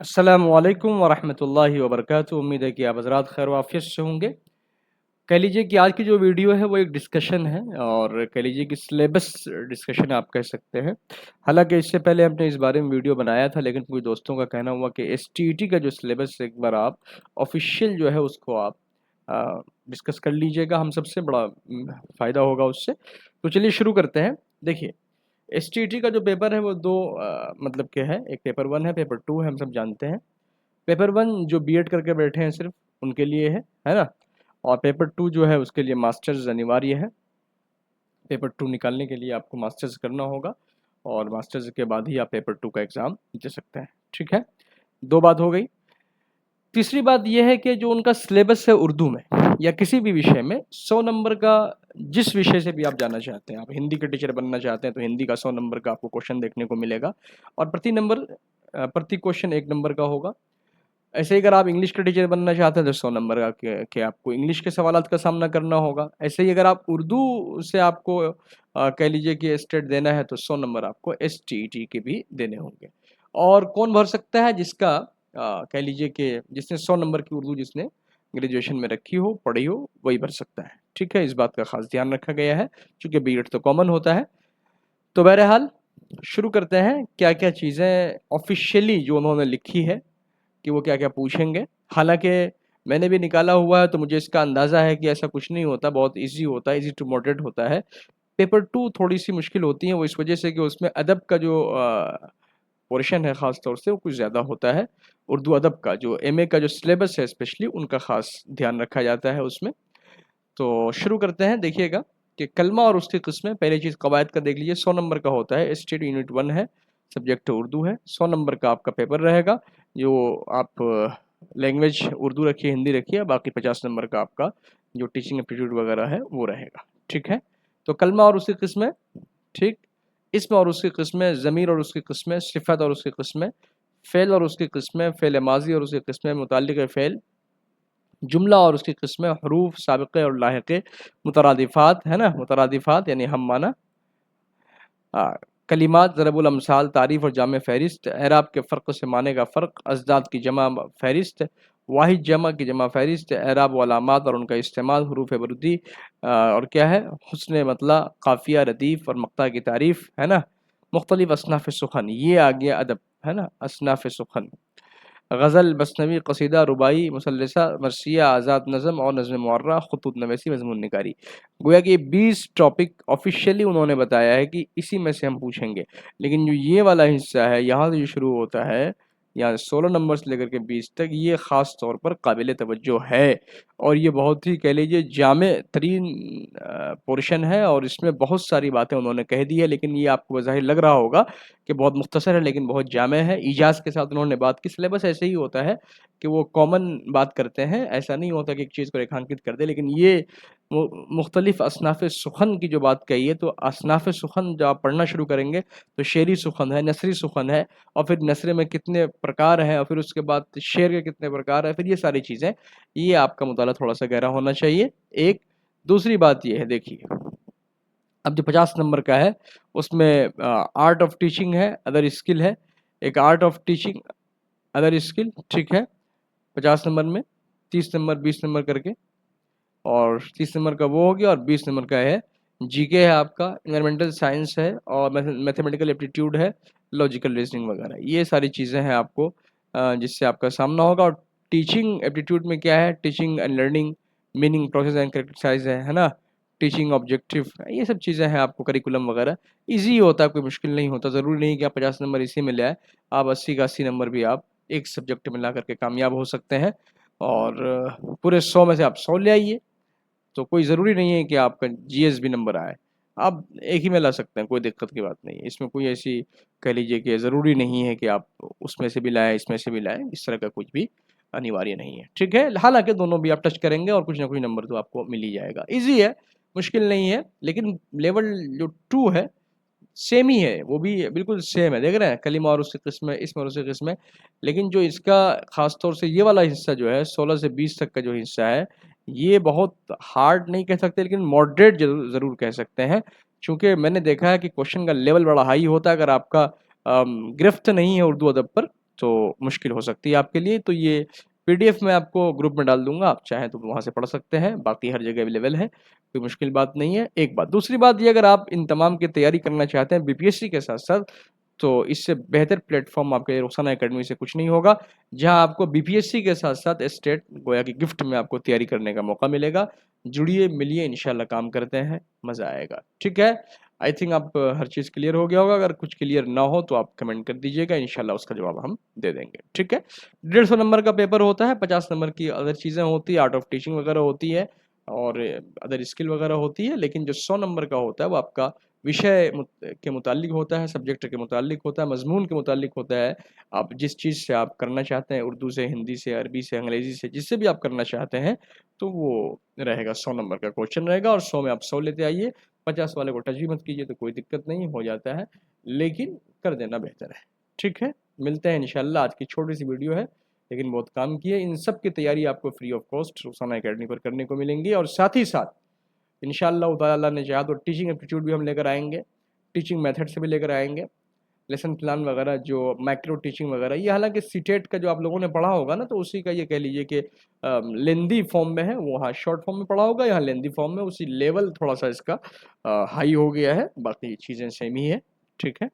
अस्सलामुअलैकुम वरहमतुल्लाहि वबरकातुहू। उम्मीद है कि आप हज़रात खैर वाफ़ियत से होंगे। कह लीजिए कि आज की जो वीडियो है वो एक डिस्कशन है और कह लीजिए कि सिलेबस डिस्कशन आप कह सकते हैं। हालांकि इससे पहले हमने इस बारे में वीडियो बनाया था, लेकिन कुछ दोस्तों का कहना हुआ कि एसटीईटी का जो सिलेबस एक बार आप ऑफिशियल जो है उसको आप डिस्कस कर लीजिएगा, हम सबसे बड़ा फ़ायदा होगा उससे। तो चलिए शुरू करते हैं। देखिए, एसटीईटी का जो पेपर है वो दो मतलब के है, एक पेपर 1 है, पेपर 2 है, हम सब जानते हैं। पेपर 1 जो बीएड करके बैठे हैं सिर्फ उनके लिए है ना। और पेपर 2 जो है उसके लिए मास्टर्स अनिवार्य है। पेपर 2 निकालने के लिए आपको मास्टर्स करना होगा और मास्टर्स के बाद ही आप पेपर 2 का एग्ज़ाम दे सकते हैं। ठीक है, दो बात हो गई। तीसरी बात यह है कि जो उनका सिलेबस है उर्दू में या किसी भी विषय में 100 नंबर का, जिस विषय से भी आप जाना चाहते हैं, आप हिंदी के टीचर बनना चाहते हैं तो हिंदी का 100 नंबर का आपको क्वेश्चन देखने को मिलेगा और प्रति क्वेश्चन 1 नंबर का होगा। ऐसे ही अगर आप इंग्लिश के टीचर बनना चाहते हैं तो 100 नंबर का के आपको इंग्लिश के सवालात का सामना करना होगा। ऐसे ही अगर आप उर्दू से आपको कह लीजिए कि स्टेट देना है तो 100 नंबर आपको एसटीईटी के भी देने होंगे। और कौन भर सकता है? जिसका कह लीजिए कि जिसने 100 नंबर की उर्दू जिसने ग्रेजुएशन में रखी हो, पढ़ी हो, वही भर सकता है। ठीक है, इस बात का खास ध्यान रखा गया है क्योंकि बीएड तो कॉमन होता है। तो बहरहाल शुरू करते हैं, क्या क्या चीज़ें ऑफिशियली जो उन्होंने लिखी है कि वो क्या-क्या पूछेंगे। हालाँकि मैंने भी निकाला हुआ है तो मुझे इसका अंदाज़ा है कि ऐसा कुछ नहीं होता, बहुत ईज़ी होता है, ईज़ी टू मॉडरेट होता है। पेपर 2 थोड़ी-सी मुश्किल होती है, वो इस वजह से कि उसमें अदब का जो पोर्शन है ख़ास तौर से वो कुछ ज़्यादा होता है। उर्दू अदब का जो एमए का जो सिलेबस है स्पेशली उनका ख़ास ध्यान रखा जाता है उसमें। तो शुरू करते हैं, देखिएगा कि कलमा और उसकी किस्में। पहली चीज़ कवायद का देख लीजिए, 100 नंबर का होता है, स्टेट यूनिट 1 है, सब्जेक्ट उर्दू है, 100 नंबर का आपका पेपर रहेगा। जो आप लैंग्वेज उर्दू रखिए, हिंदी रखिए, बाकी 50 नंबर का आपका जो टीचिंग एप्टीट्यूड वगैरह है वो रहेगा। ठीक है, तो कलमा और उसकी किस्में, ठीक, इसम और उसकी किस्में, ज़मीर और उसकी किस्में, सिफ़त और उसकी किस्में, फ़ेल और उसकी किस्में, फ़ेल माज़ी और उसकी किस्में, मुतल्लिक़ फ़ेल, जुमला और उसकी किस्में, हरूफ साबिक़े और लाहिक़े, मुतरादिफ़ात है ना, मुतरादिफ़ात यानी हम माना, कलिमात, ज़रबुल अमसाल, तारीफ़ और जामे फ़हरिस्त, एराब के फ़र्क़ से माने का फ़र्क़, अज़दाद की जमा फ़हरिस्त, वाहिद जमा की जमा फ़हरिस्त, एराब व अलामात और उनका इस्तेमाल, हुरूफ़ वरुदी और क्या है, हुस्न मतला, क़ाफ़िया, रदीफ़ और मक़ता की तारीफ़ है ना, मुख़्तलिफ़ असनाफ़ सुख़न, ये आ गया अदब है ना, असनाफ़ सुख़न, गज़ल, मसनवी, क़सीदा, रुबाई, मुसल्लसा, मरसिया, आज़ाद नज़म और नज़्म मुअर्रा, ख़ुतूत नवीसी, मज़मून निगारी। गोया कि 20 टॉपिक ऑफिशियली उन्होंने बताया है कि इसी में से हम पूछेंगे। लेकिन जो ये वाला हिस्सा है, यहाँ से जो शुरू होता है, यहाँ 16 नंबर से लेकर के 20 तक, ये ख़ास तौर पर काबिल तवज्जो है और ये बहुत ही कह लीजिए जामे तरीन पोर्शन है और इसमें बहुत सारी बातें उन्होंने कह दी है। लेकिन ये आपको बज़ाहिर लग रहा होगा कि बहुत मुख्तसर है, लेकिन बहुत जामे है। ईजाज़ के साथ उन्होंने बात की। सिलेबस ऐसे ही होता है कि वो कॉमन बात करते हैं, ऐसा नहीं होता कि एक चीज़ को रेखांकित कर दे। लेकिन ये मुख्तलिफ़ असनाफ़ सुख़न की जो बात कही है, तो असनाफ़ सुख़न जब आप पढ़ना शुरू करेंगे तो शेरी सुख़न है, नसरी सुख़न है और फिर नसरे में कितने प्रकार हैं और फिर उसके बाद शेर के कितने प्रकार हैं, फिर ये सारी चीज़ें, ये आपका मुताला थोड़ा-सा गहरा होना चाहिए। एक दूसरी बात ये है, देखिए, अब जो 50 नंबर का है उसमें आर्ट ऑफ टीचिंग है, अदर स्किल है। एक art of teaching, other skill, ठीक है, 50 नंबर में 30 नंबर 20 नंबर करके, और 30 नंबर का वो हो गया और 20 नंबर का है जीके है आपका, एनवायरमेंटल साइंस है और मैथमेटिकल एप्टीट्यूड है, लॉजिकल रीजनिंग वगैरह, ये सारी चीज़ें हैं आपको जिससे आपका सामना होगा। और टीचिंग एप्टीट्यूड में क्या है, teaching and learning, meaning, process and characterize है ना, टीचिंग ऑब्जेक्टिव, ये सब चीज़ें हैं आपको, करिकुलम वगैरह ईजी होता है, कोई मुश्किल नहीं होता। ज़रूरी नहीं कि आप 50 नंबर इसी में ले आए, आप 80 का 80 नंबर भी आप एक सब्जेक्ट में ला करके कामयाब हो सकते हैं और पूरे 100 में से आप 100 ले आइए। तो कोई ज़रूरी नहीं है कि आपका जीएस भी नंबर आए, आप एक ही में ला सकते हैं, कोई दिक्कत की बात नहीं है। इसमें कोई ऐसी कह लीजिए कि ज़रूरी नहीं है कि आप उसमें से भी लाएँ, इसमें से भी लाएँ, इस तरह का कुछ भी अनिवार्य नहीं है, ठीक है? हालाँकि दोनों भी आप टच करेंगे और कुछ ना कुछ नंबर तो आपको मिल ही जाएगा। ईज़ी है, मुश्किल नहीं है, लेकिन लेवल जो 2 है, सेम ही है, वो भी बिल्कुल सेम है, देख रहे हैं? कलिमा और उसकी किस्में, इसम और उसकी किस्में। लेकिन जो इसका ख़ास तौर से ये वाला हिस्सा जो है 16 से 20 तक का जो हिस्सा है, ये बहुत हार्ड नहीं कह सकते लेकिन मॉडरेट ज़रूर कह सकते हैं। चूँकि मैंने देखा है कि क्वेश्चन का लेवल बड़ा हाई होता है, अगर आपका गिरफ्त नहीं है उर्दू अदब पर, तो मुश्किल हो सकती है आपके लिए। तो ये पीडीएफ मैं आपको ग्रुप में डाल दूँगा, आप चाहें तो वहाँ से पढ़ सकते हैं, बाकी हर जगह अवेलेबल है, कोई मुश्किल बात नहीं है, एक बात। दूसरी बात ये, अगर आप इन तमाम की तैयारी करना चाहते हैं बीपीएससी के साथ-साथ, तो इससे बेहतर प्लेटफ़ॉर्म आपके लिए रुखसाना अकेडमी से कुछ नहीं होगा, जहाँ आपको बीपीएससी के साथ-साथ स्टेट गोया कि गिफ्ट में आपको तैयारी करने का मौका मिलेगा। जुड़िए, मिलिए, इंशाल्लाह काम करते हैं, मज़ा आएगा। ठीक है? आई थिंक आप हर चीज़ क्लियर हो गया होगा, अगर कुछ क्लियर ना हो तो आप कमेंट कर दीजिएगा, इंशाल्लाह उसका जवाब हम दे देंगे। ठीक है? 150 नंबर का पेपर होता है, 50 नंबर की अदर चीज़ें होती है, आर्ट ऑफ टीचिंग वगैरह होती है और अदर स्किल वगैरह होती है, लेकिन जो 100 नंबर का होता है वो आपका विषय के मुतालिक होता है, सब्जेक्ट के मुतालिक होता है, मज़मून के मुतालिक होता है। आप जिस चीज़ से आप करना चाहते हैं, उर्दू से, हिंदी से, अरबी से, अंग्रेज़ी से, जिससे भी आप करना चाहते हैं, तो वो रहेगा 100 नंबर का क्वेश्चन रहेगा और 100 में आप 100 लेते आइए। 50 वाले को टच भी मत कीजिए, तो कोई दिक्कत नहीं, हो जाता है, लेकिन कर देना बेहतर है। ठीक है? मिलते हैं इंशाल्लाह। आज की छोटी-सी वीडियो है, लेकिन बहुत काम की है। इन सब की तैयारी आपको free of cost Rukhsana academy पर करने को मिलेंगी और साथ ही साथ इंशाअल्लाह ताला ने चाहा तो टीचिंग एप्टीट्यूड भी हम लेकर आएँगे, टीचिंग मेथड से भी लेकर आएँगे, लेसन प्लान वगैरह जो माइक्रो टीचिंग वगैरह, ये हालाँकि सीटेट का जो आप लोगों ने पढ़ा होगा ना, तो उसी का ये कह लीजिए कि लेंदी फॉर्म में है, वो वहाँ शॉर्ट फॉर्म में पढ़ा होगा, यहाँ लेंदी फॉर्म में, उसी लेवल थोड़ा-सा इसका हाई हो गया है, बाकी चीज़ें सेम ही है। ठीक है?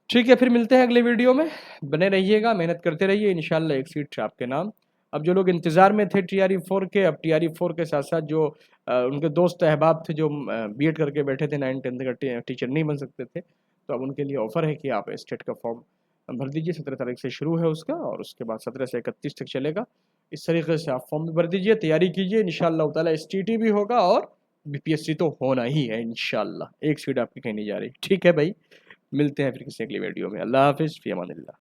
ठीक है, फिर मिलते हैं अगले वीडियो में। बने रहिएगा, मेहनत करते रहिए, इंशाल्लाह एक सीट आपके नाम। अब जो लोग इंतज़ार में थे टीआरई 4 के, अब टीआरई 4 के साथ-साथ जो उनके दोस्त अहबाब थे जो बीएड करके बैठे थे, 9th-10th का टीचर नहीं बन सकते थे, तो अब उनके लिए ऑफ़र है कि आप स्टेट का फॉर्म भर दीजिए। 17 तारीख से शुरू है उसका और उसके बाद 17 से 31 तक चलेगा। इस तरीके से आप फॉर्म भी भर दीजिए, तैयारी कीजिए, इंशाअल्लाह ताला एसटीटी भी होगा और बीपीएससी तो होना ही है इंशाअल्लाह। एक सीट आपकी कहीं नहीं जा रही। ठीक है भाई? मिलते हैं फिर किसी अगली वीडियो में। अल्लाह हाफ़िज़, फ़ी अमानिल्लाह।